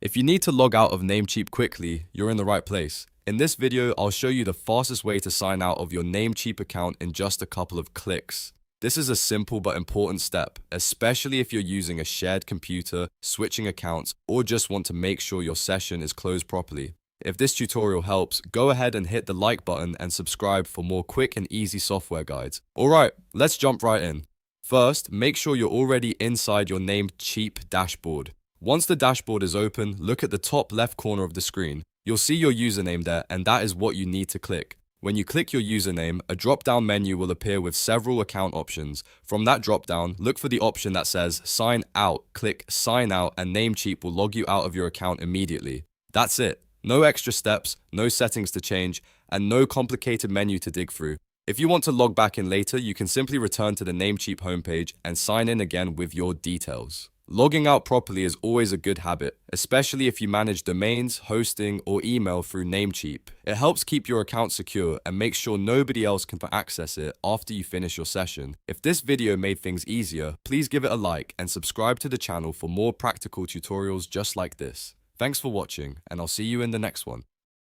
If you need to log out of Namecheap quickly, you're in the right place. In this video, I'll show you the fastest way to sign out of your Namecheap account in just a couple of clicks. This is a simple but important step, especially if you're using a shared computer, switching accounts, or just want to make sure your session is closed properly. If this tutorial helps, go ahead and hit the like button and subscribe for more quick and easy software guides. Alright, let's jump right in. First, make sure you're already inside your Namecheap dashboard. Once the dashboard is open, look at the top left corner of the screen. You'll see your username there, and that is what you need to click. When you click your username, a drop-down menu will appear with several account options. From that drop-down, look for the option that says Sign Out. Click Sign Out and Namecheap will log you out of your account immediately. That's it. No extra steps, no settings to change, and no complicated menu to dig through. If you want to log back in later, you can simply return to the Namecheap homepage and sign in again with your details. Logging out properly is always a good habit, especially if you manage domains, hosting, or email through Namecheap. It helps keep your account secure and make sure nobody else can access it after you finish your session. If this video made things easier, please give it a like and subscribe to the channel for more practical tutorials just like this. Thanks for watching, and I'll see you in the next one.